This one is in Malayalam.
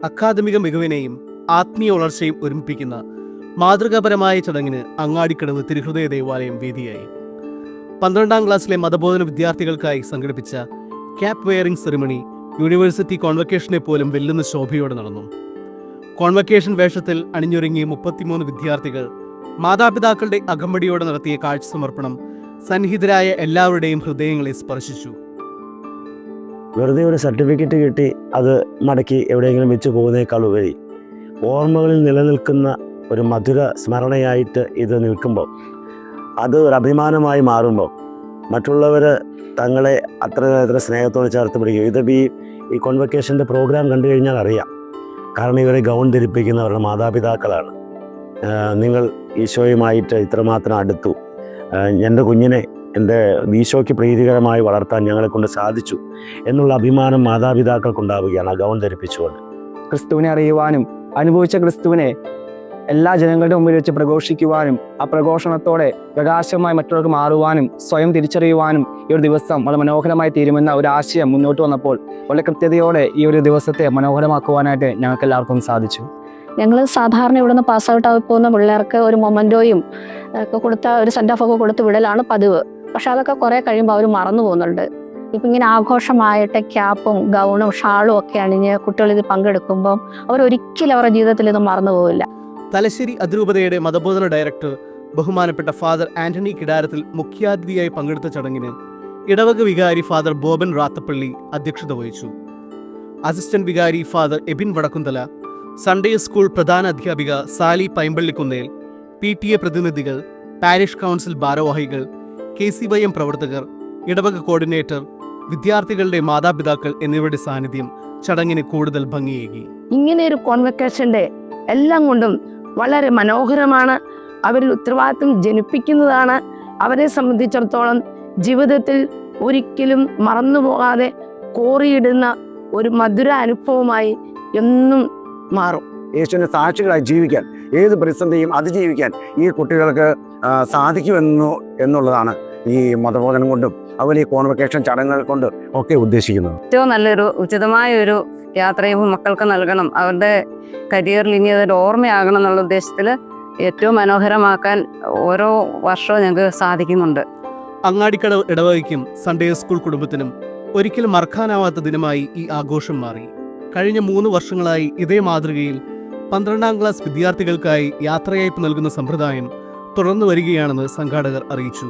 അക്കാദമിക മികവിനെയും ആത്മീയ വളർച്ചയും ഒരുമിപ്പിക്കുന്ന മാതൃകാപരമായ ചടങ്ങിന് അങ്ങാടിക്കടവ് തിരുഹൃദയ ദേവാലയം വേദിയായി. 12ാം ക്ലാസ്സിലെ മതബോധന വിദ്യാർത്ഥികൾക്കായി സംഘടിപ്പിച്ച ക്യാപ് വെയറിംഗ് സെറിമണി യൂണിവേഴ്സിറ്റി കോൺവക്കേഷനെ പോലും വെല്ലുന്ന ശോഭയോടെ നടന്നു. കോൺവക്കേഷൻ വേഷത്തിൽ അണിഞ്ഞൊരുങ്ങിയ 33 വിദ്യാർത്ഥികൾ മാതാപിതാക്കളുടെ അകമ്പടിയോടെ നടത്തിയ കാഴ്ച സമർപ്പണം സന്നിഹിതരായ എല്ലാവരുടെയും ഹൃദയങ്ങളെ സ്പർശിച്ചു. വെറുതെ ഒരു സർട്ടിഫിക്കറ്റ് കിട്ടി അത് മടക്കി എവിടെയെങ്കിലും വെച്ച് പോകുന്നേക്കാൾ ഉപരി ഓർമ്മകളിൽ നിലനിൽക്കുന്ന ഒരു മധുര സ്മരണയായിട്ട് ഇത് നിൽക്കുമ്പോൾ, അത് ഒരു അഭിമാനമായി മാറുമ്പോൾ മറ്റുള്ളവർ തങ്ങളെ അത്ര സ്നേഹത്തോടെ ചേർത്ത് പിടിക്കും. ഇത് ഈ കോൺവക്കേഷൻ്റെ പ്രോഗ്രാം കണ്ടു കഴിഞ്ഞാൽ അറിയാം. കാരണം ഇവരെ ഗൗൺ ധരിപ്പിക്കുന്നവരുടെ മാതാപിതാക്കളാണ്. നിങ്ങൾ ഈശോയുമായിട്ട് ഇത്രമാത്രം അടുത്തു, എൻ്റെ കുഞ്ഞിനെ എൻ്റെ ഈശോയ്ക്ക് പ്രീതികരമായി വളർത്താൻ ഞങ്ങളെ കൊണ്ട് സാധിച്ചു എന്നുള്ള അഭിമാനം മാതാപിതാക്കൾക്കുണ്ടാവുകയാണ് ആ ഗൗൺ ധരിപ്പിച്ചുകൊണ്ട്. ക്രിസ്തുവിനെ അറിയുവാനും അനുഭവിച്ച ക്രിസ്തുവിനെ എല്ലാ ജനങ്ങളുടെ മുമ്പിൽ വെച്ച് പ്രഘോഷിക്കുവാനും ആ പ്രഘോഷണത്തോടെ പ്രകാശമായി മറ്റുള്ളവർക്ക് മാറുവാനും സ്വയം തിരിച്ചറിയുവാനും ഈ ഒരു ദിവസം വളരെ മനോഹരമായി തീരുമെന്ന ഒരു ആശയം മുന്നോട്ട് വന്നപ്പോൾ വളരെ കൃത്യതയോടെ ഈ ഒരു ദിവസത്തെ മനോഹരമാക്കുവാനായിട്ട് ഞങ്ങൾക്ക് എല്ലാവർക്കും സാധിച്ചു. ഞങ്ങൾ സാധാരണ ഇവിടുന്ന് പാസ് ഔട്ട് ആയി പോകുന്ന പിള്ളേർക്ക് ഒരു മൊമെൻറ്റോയും ഒക്കെ കൊടുത്ത ഒരു സെൻഡ് ഓഫ് ഒക്കെ കൊടുത്ത് വിടലാണ് പതിവ്. പക്ഷെ അതൊക്കെ കുറേ കഴിയുമ്പോൾ അവർ മറന്നു പോകുന്നുണ്ട്. ഇപ്പം ഇങ്ങനെ ആഘോഷമായിട്ട് ക്യാപ്പും ഗൗണും ഷാളും ഒക്കെ അണിഞ്ഞ് കുട്ടികൾ ഇത് പങ്കെടുക്കുമ്പം അവരൊരിക്കലും അവരുടെ ജീവിതത്തിൽ ഇത് മറന്നു പോവില്ല. തലശ്ശേരി അതിരൂപതയുടെ മതബോധന ഡയറക്ടർ ബഹുമാനപ്പെട്ട ഫാദർ ആന്റണി കിടാരത്തിൽ മുഖ്യാതിഥിയായി പങ്കെടുത്ത ചടങ്ങിന് ഇടവക വികാരി ഫാദർ ബോബൻ റാത്തപ്പള്ളി അധ്യക്ഷത വഹിച്ചു. അസിസ്റ്റന്റ് വികാരി father Ebin Vadakkumthala, Sunday school പ്രധാന അധ്യാപിക സാലി പൈമ്പള്ളിക്കുന്നേൽ, PTA പ്രതിനിധികൾ, പാരിഷ് കൗൺസിൽ ഭാരവാഹികൾ, KCYM പ്രവർത്തകർ, ഇടവക കോർഡിനേറ്റർ, വിദ്യാർത്ഥികളുടെ മാതാപിതാക്കൾ എന്നിവരുടെ സാന്നിധ്യം ചടങ്ങിന് കൂടുതൽ ഭംഗിയേകി. ഇങ്ങനെ ഒരു കോൺവക്കേഷൻ്റെ എല്ലാം കൊണ്ടും വളരെ മനോഹരമാണ്. അവരിൽ ഉത്തരവാദിത്വം ജനിപ്പിക്കുന്നതാണ്. അവരെ സംബന്ധിച്ചിടത്തോളം ജീവിതത്തിൽ ഒരിക്കലും മറന്നുപോകാതെ കോറിയിടുന്ന ഒരു മധുര അനുഭവമായി എന്നും മാറും. യേശുവിൻ്റെ സാക്ഷികളായി ജീവിക്കാൻ, ഏത് പ്രതിസന്ധിയും അതിജീവിക്കാൻ ഈ കുട്ടികൾക്ക് സാധിക്കുമെന്നുള്ളതാണ് ഈ മതബോധനം കൊണ്ടും അതുപോലെ ഈ കോൺവക്കേഷൻ ചടങ്ങുകൾ കൊണ്ട് ഒക്കെ ഉദ്ദേശിക്കുന്നത്. ഏറ്റവും നല്ലൊരു ഉചിതമായ ഒരു യാത്രയും മക്കൾക്ക് നൽകണം. അവരുടെ കരിയറിൽ ഇനി അതൊരു ഓർമ്മയാകണം എന്നുള്ള ഉദ്ദേശത്തിൽ ഏറ്റവും മനോഹരമാക്കാൻ ഓരോ വർഷവും ഞങ്ങൾക്ക് സാധിക്കുന്നുണ്ട്. അങ്ങാടിക്കടവ് ഇടവകയ്ക്കും സൺഡേ സ്കൂൾ കുടുംബത്തിനും ഒരിക്കലും മറക്കാനാവാത്ത ദിനമായി ഈ ആഘോഷം മാറി. കഴിഞ്ഞ 3 വർഷങ്ങളായി ഇതേ മാതൃകയിൽ 12ാം ക്ലാസ് വിദ്യാർത്ഥികൾക്കായി യാത്രയയപ്പ് നൽകുന്ന സമ്പ്രദായം തുടർന്നു വരികയാണെന്ന് സംഘാടകർ അറിയിച്ചു.